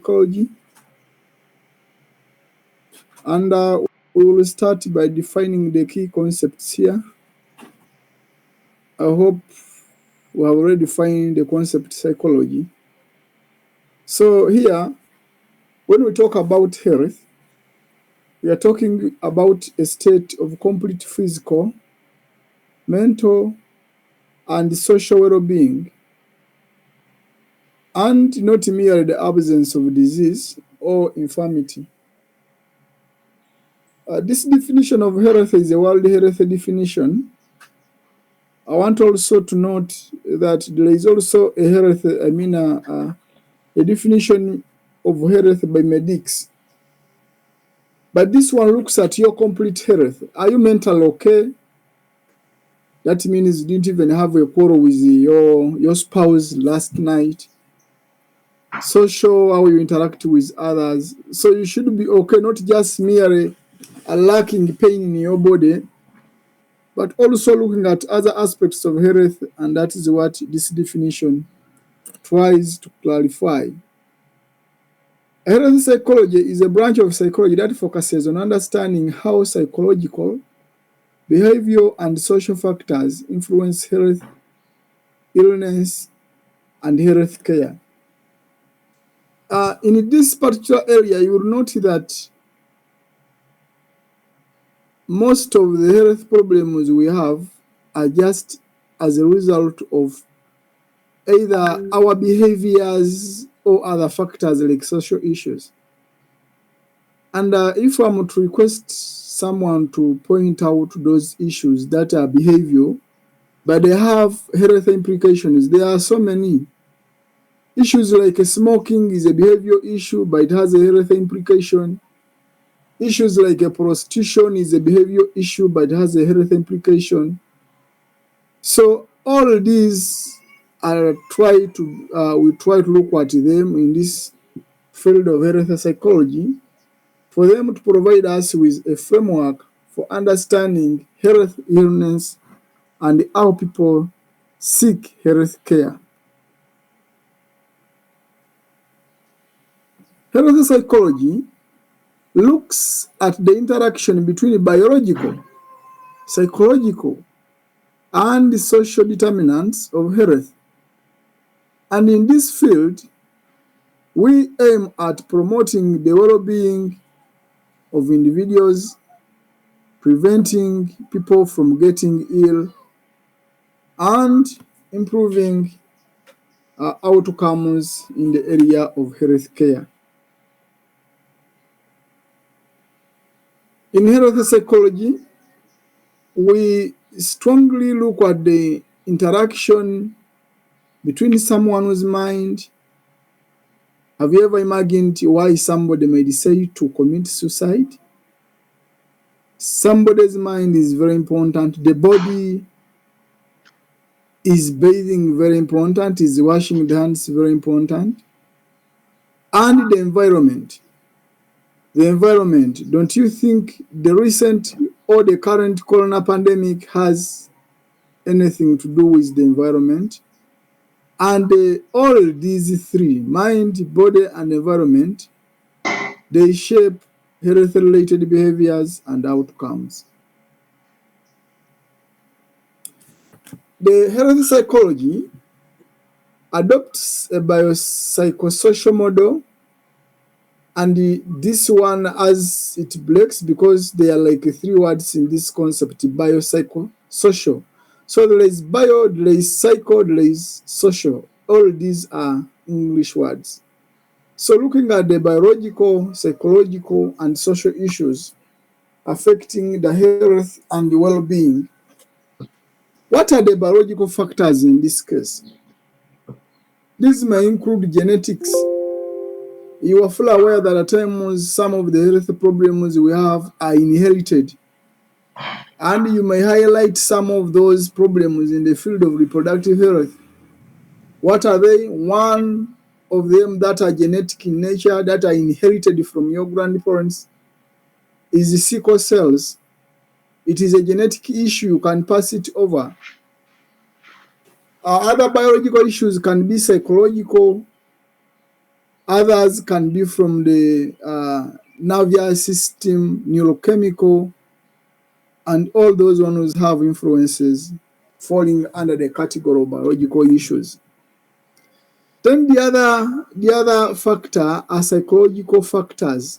Psychology, and we will start by defining the key concepts here. I hope we have already defined the concept psychology. So here, when we talk about health, we are talking about a state of complete physical, mental, and social well-being, and not merely the absence of disease or infirmity. This definition of health is a World Health definition. I want also to note that there is also a health, a definition of health by medics. But this one looks at your complete health. Are you mentally okay? That means you didn't even have a quarrel with your spouse last night. Social, how you interact with others. So you should be okay, not just merely a lacking pain in your body, but also looking at other aspects of health, and that is what this definition tries to clarify. Health psychology is a branch of psychology that focuses on understanding how psychological, behavioral, and social factors influence health, illness, and health care. In this particular area, you will note that most of the health problems we have are just as a result of either our behaviors or other factors like social issues. And if I'm to request someone to point out those issues that are behavioral, but they have health implications, there are so many. Issues like smoking is a behavioral issue, but it has a health implication. Issues like prostitution is a behavioral issue, but it has a health implication. So all these are we try to look at them in this field of health psychology, for them to provide us with a framework for understanding health, illness, and how people seek health care. Health psychology looks at the interaction between biological, psychological, and social determinants of health. And in this field, we aim at promoting the well-being of individuals, preventing people from getting ill, and improving outcomes in the area of health care. In health psychology, we strongly look at the interaction between someone's mind. Have you ever imagined why somebody may decide to commit suicide? Somebody's mind is very important. The body is bathing, very important. Is washing the hands, very important. And the environment. The environment. Don't you think the recent or the current corona pandemic has anything to do with the environment? And all these three, mind, body, and environment, they shape health-related behaviors and outcomes. The health psychology adopts a biopsychosocial model, and this one, as it breaks, because there are like three words in this concept: biopsychosocial. So there is bio, there is psycho, there is social. All these are English words. So looking at the biological, psychological, and social issues affecting the health and the well-being. What are the biological factors in this case? These may include genetics. You are fully aware that at times some of the health problems we have are inherited. And you may highlight some of those problems in the field of reproductive health. What are they? One of them that are genetic in nature, that are inherited from your grandparents, is the sickle cells. It is a genetic issue, you can pass it over. Other biological issues can be psychological, Others can be from the nervous system, neurochemical, and all those ones have influences falling under the category of biological issues. Then the other factor are psychological factors.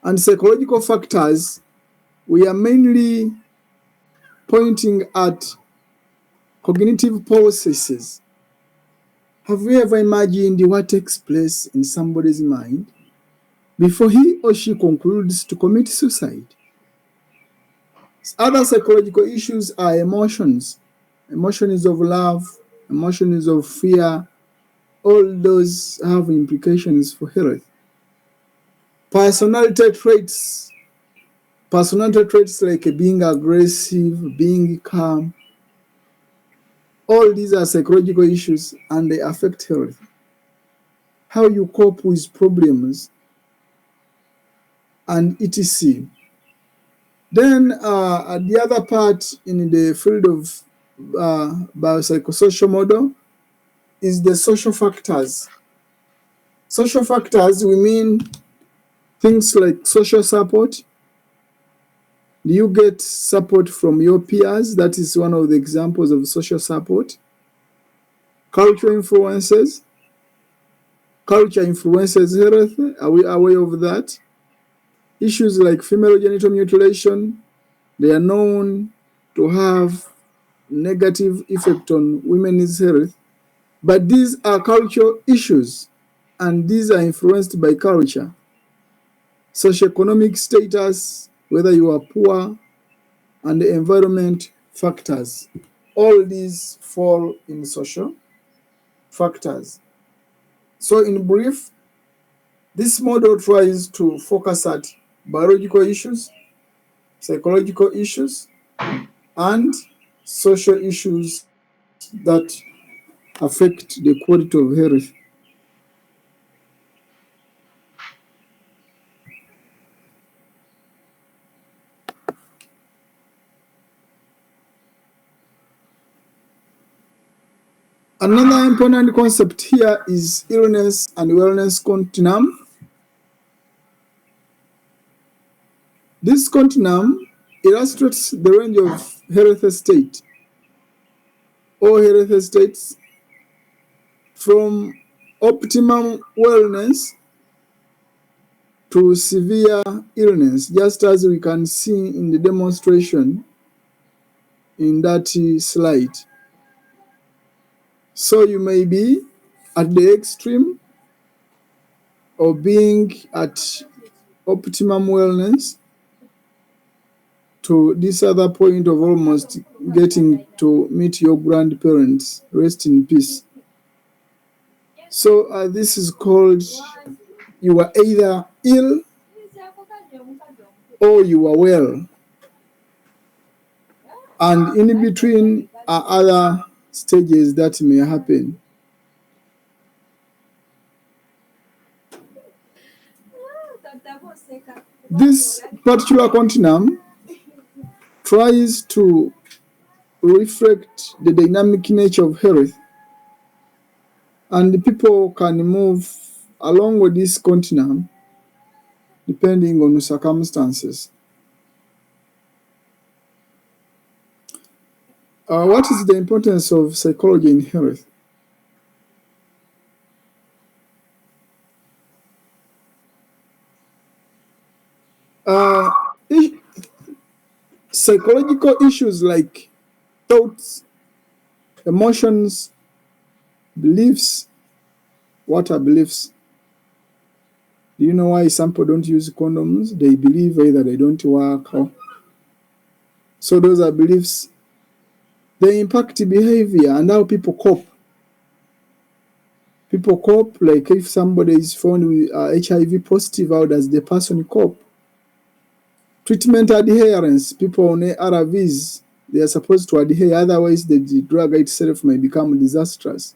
And psychological factors, we are mainly pointing at cognitive processes. Have you ever imagined what takes place in somebody's mind before he or she concludes to commit suicide? Other psychological issues are emotions. Emotions of love, emotions of fear, all those have implications for health. Personality traits like being aggressive, being calm, all these are psychological issues and they affect health. How you cope with problems and etc. Then the other part in the field of biopsychosocial model is the social factors. Social factors, we mean things like social support. Do you get support from your peers? That is one of the examples of social support. Cultural influences. Culture influences health. Are we aware of that? Issues like female genital mutilation, they are known to have negative effect on women's health. But these are cultural issues, and these are influenced by culture. Socioeconomic status, whether you are poor, and the environment factors. All these fall in social factors. So in brief, this model tries to focus at biological issues, psychological issues, and social issues that affect the quality of health. Another important concept here is illness and wellness continuum. This continuum illustrates the range of health state or health states from optimum wellness to severe illness, just as we can see in the demonstration in that slide. So you may be at the extreme of being at optimum wellness to this other point of almost getting to meet your grandparents. Rest in peace. So this is called you are either ill or you are well. And in between are other stages that may happen. This particular continuum tries to reflect the dynamic nature of health, and people can move along with this continuum depending on the circumstances. What is the importance of psychology in health? Psychological issues like thoughts, emotions, beliefs. What are beliefs? Do you know why some people don't use condoms? They believe either they don't work. So those are beliefs. They impact behavior and how people cope. People cope, like if somebody is found with HIV positive, how does the person cope? Treatment adherence, people on ARVs, they are supposed to adhere, otherwise the drug itself may become disastrous.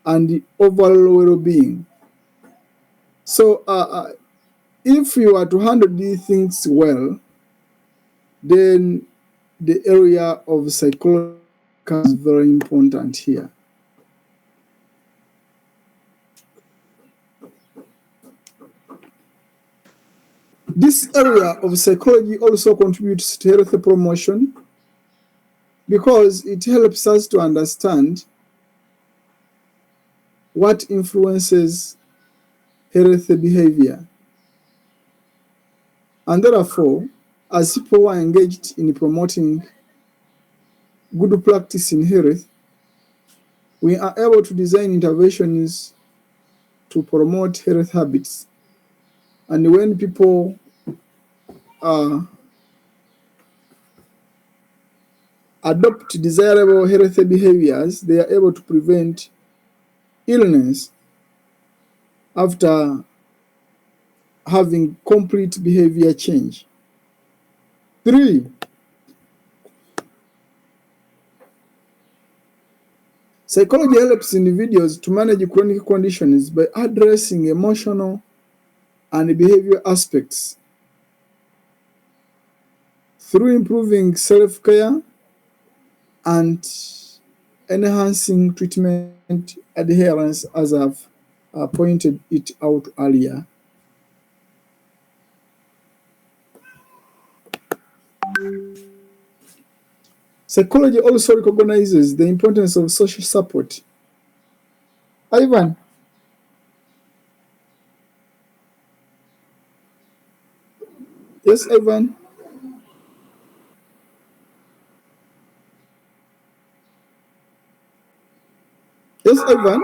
And the overall well-being. So if you are to handle these things well, then the area of psychology is very important here. This area of psychology also contributes to health promotion because it helps us to understand what influences health behavior. And therefore, as people who are engaged in promoting good practice in health, we are able to design interventions to promote health habits. And when people adopt desirable health behaviors, they are able to prevent illness after having complete behavior change. 3, psychology helps individuals to manage chronic conditions by addressing emotional and behavioral aspects through improving self-care and enhancing treatment adherence, as I've pointed it out earlier. Psychology also recognizes the importance of social support. Ivan, yes, Ivan, yes, Ivan.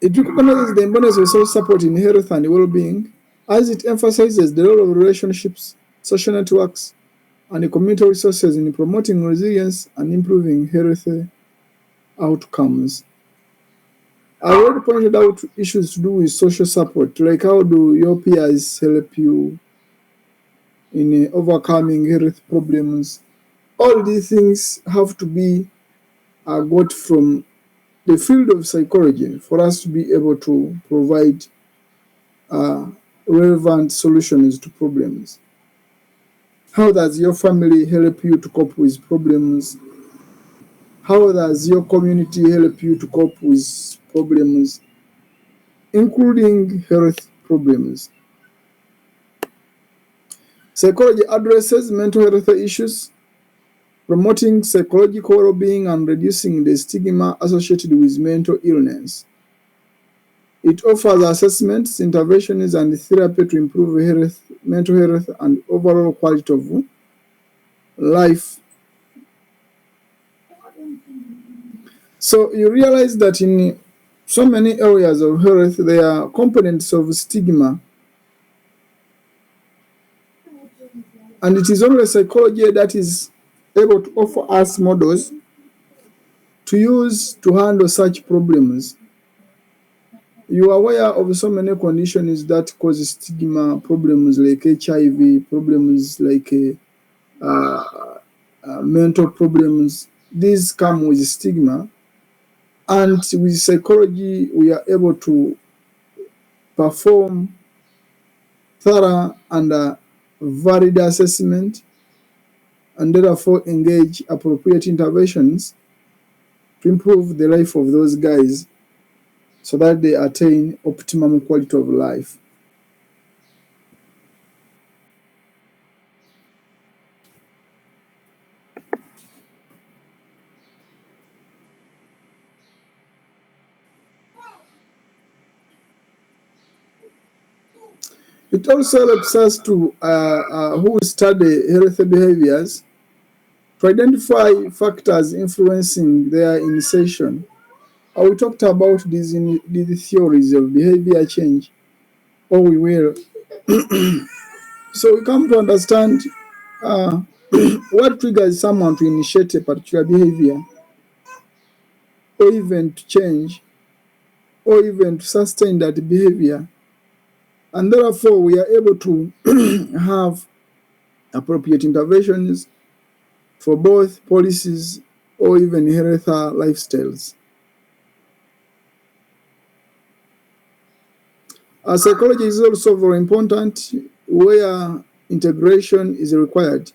It recognizes the importance of social support in health and well-being, as it emphasizes the role of relationships, social networks, and community resources in promoting resilience and improving health outcomes. I already pointed out issues to do with social support, like how do your peers help you in overcoming health problems. All these things have to be got from the field of psychology for us to be able to provide uh, relevant solutions to problems. How does your family help you to cope with problems? How does your community help you to cope with problems, including health problems? Psychology addresses mental health issues, promoting psychological well-being and reducing the stigma associated with mental illness. It offers assessments, interventions, and therapy to improve health, mental health, and overall quality of life. So you realize that in so many areas of health, there are components of stigma, and it is only psychology that is able to offer us models to use to handle such problems. You are aware of so many conditions that cause stigma, problems like HIV, problems like mental problems. These come with stigma, and with psychology, we are able to perform thorough and valid assessment and therefore engage appropriate interventions to improve the life of those guys so that they attain optimum quality of life. It also helps us to who study healthy behaviors to identify factors influencing their initiation. We talked about these theories of behavior change, or we will. So we come to understand uh, what triggers someone to initiate a particular behavior, or even to change, or even to sustain that behavior. And therefore, we are able to have appropriate interventions for both policies or even healthier lifestyles. Psychology is also very important where integration is required.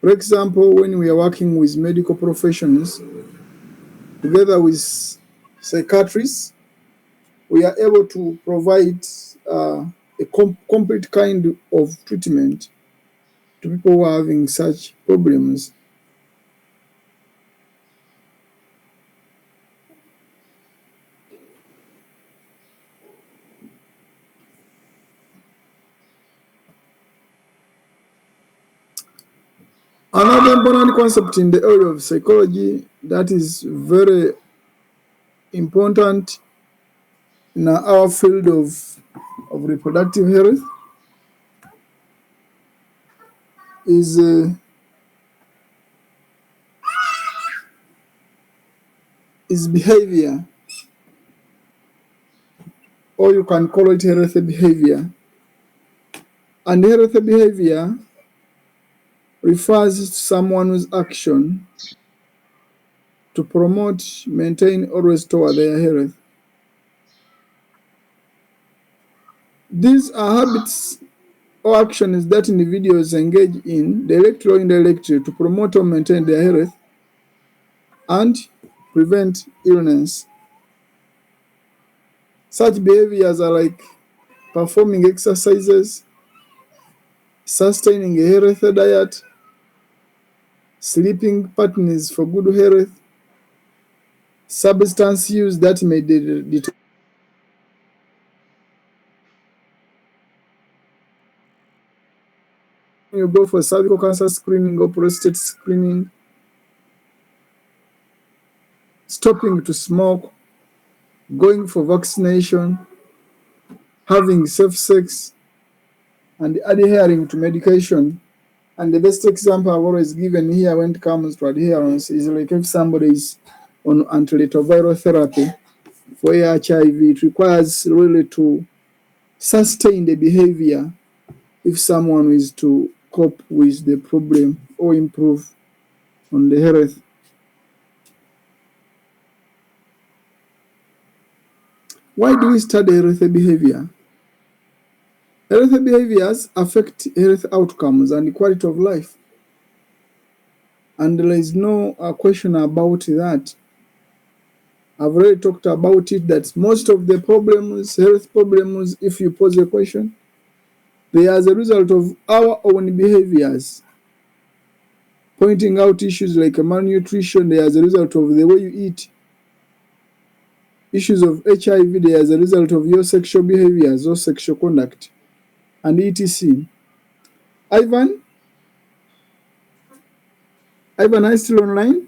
For example, when we are working with medical professionals, together with psychiatrists, we are able to provide a complete kind of treatment to people who are having such problems. Another important concept in the area of psychology that is very important in our field of reproductive health is behavior, or you can call it healthy behavior. And healthy behavior refers to someone's action to promote, maintain, or restore their health. These are habits or actions that individuals engage in, directly or indirectly, to promote or maintain their health and prevent illness. Such behaviors are like performing exercises, sustaining a healthy diet, sleeping patterns for good health, substance use that may determine you go for cervical cancer screening or prostate screening, stopping to smoke, going for vaccination, having safe sex, and adhering to medication. And the best example I've always given here when it comes to adherence is like if somebody is on antiretroviral therapy for HIV, it requires really to sustain the behavior if someone is to cope with the problem or improve on the health. Why do we study healthy behavior? Healthy behaviors affect health outcomes and quality of life. And there is no question about that. I've already talked about it, that most of the problems, health problems, if you pose a question, they are as a result of our own behaviors. Pointing out issues like malnutrition, they are as a result of the way you eat. Issues of HIV, they are as a result of your sexual behaviors or sexual conduct, and etc. Ivan, are you still online?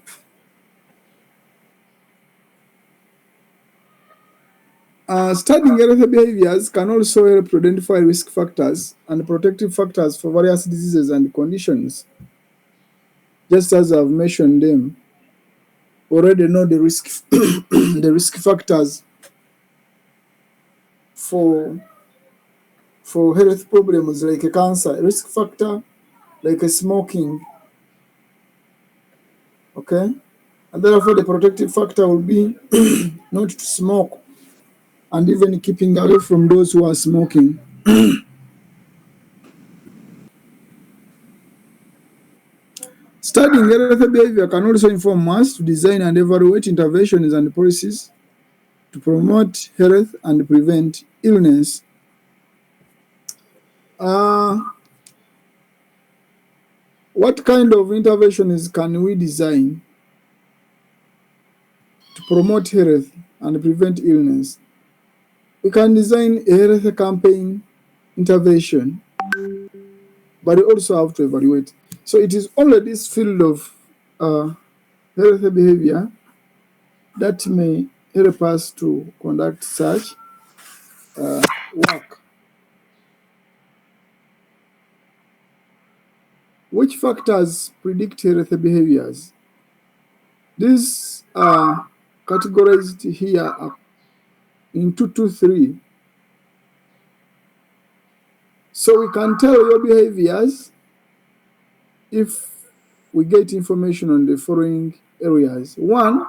Studying healthy behaviors can also help to identify risk factors and protective factors for various diseases and conditions. Just as I've mentioned them, already know the risk the risk factors for health problems like a cancer, risk factor like a smoking. Okay, and therefore the protective factor will be not to smoke, and even keeping away from those who are smoking. Studying healthy behavior can also inform us to design and evaluate interventions and policies to promote health and prevent illness. What kind of interventions can we design to promote health and prevent illness? We can design a health campaign intervention, but we also have to evaluate. So it is only this field of healthy behavior that may help us to conduct such work. Which factors predict healthy behaviors? These are categorized here in 2 to 3. So we can tell your behaviors if we get information on the following areas. 1,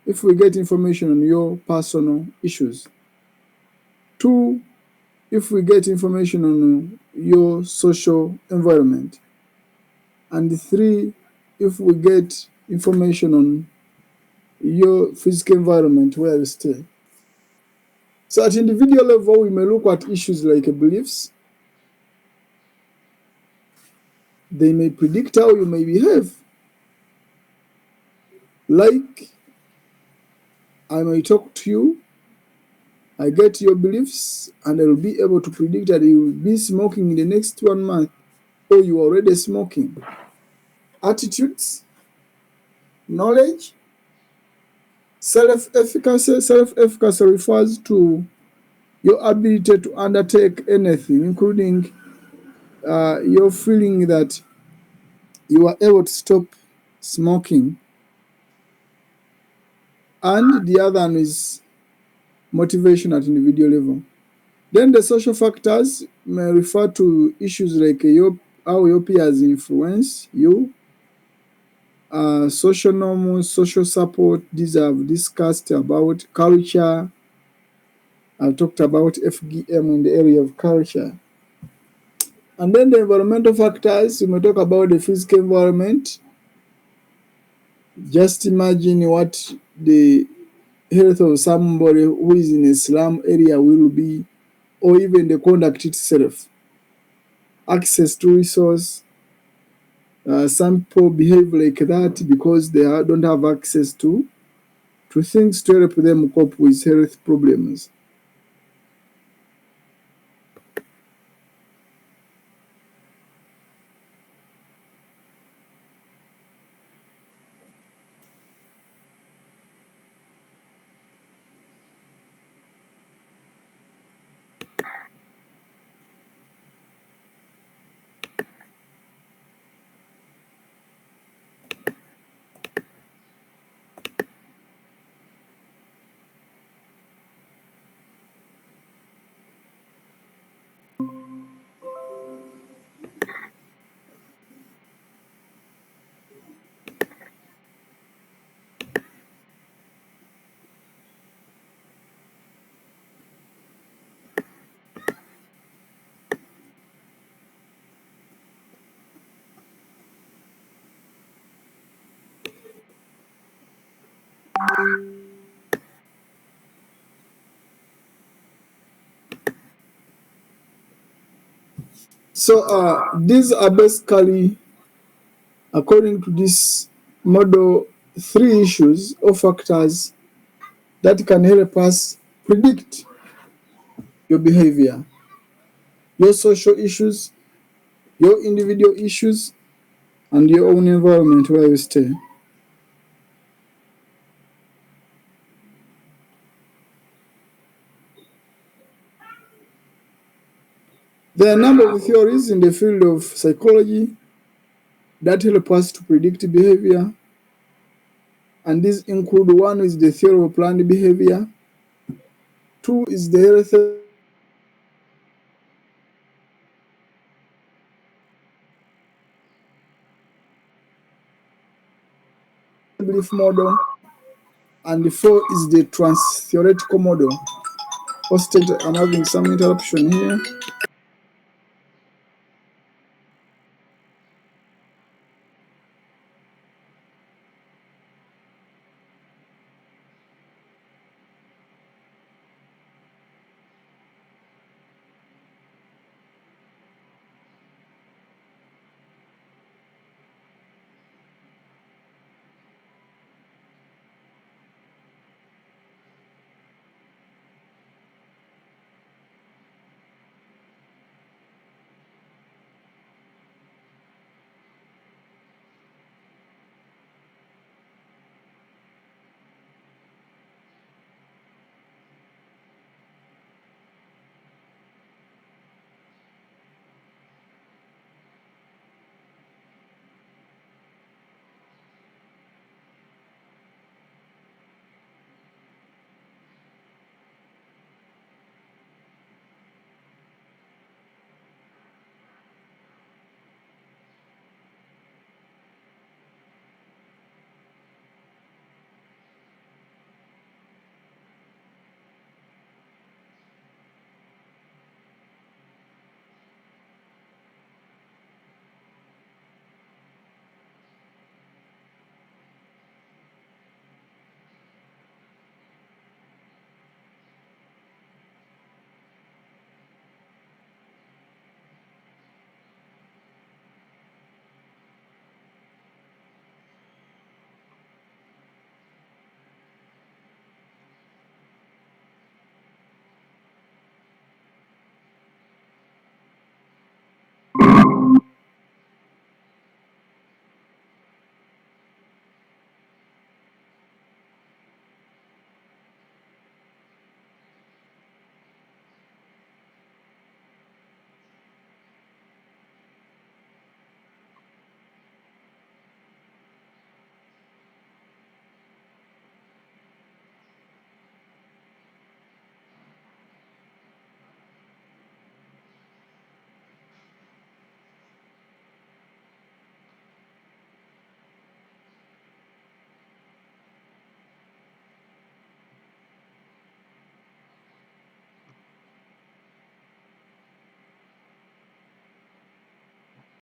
if we get information on your personal issues. 2, if we get information on your social environment. and 3, if we get information on your physical environment where you stay. So at individual level, we may look at issues like beliefs. They may predict how you may behave. Like, I may talk to you, I get your beliefs, and I will be able to predict that you will be smoking in the next 1 month, or you are already smoking. Attitudes, knowledge, self-efficacy. Self-efficacy refers to your ability to undertake anything, including your feeling that you are able to stop smoking. And the other one is motivation at individual level. Then the social factors may refer to issues like how your peers influence you, social norms, social support. These I've discussed about. Culture, I've talked about FGM in the area of culture. And then the environmental factors, we may talk about the physical environment. Just imagine what the health of somebody who is in a slum area will be, or even the conduct itself. Access to resource. Some people behave like that because they don't have access to things to help them cope with health problems. So these are basically, according to this model, 3 issues or factors that can help us predict your behavior: your social issues, your individual issues, and your own environment where you stay. There are a number of theories in the field of psychology that help us to predict behavior, and these include: 1 is the theory of planned behavior, 2 is the health belief model, and 4 is the trans-theoretical model. Hosted, I'm having some interruption here.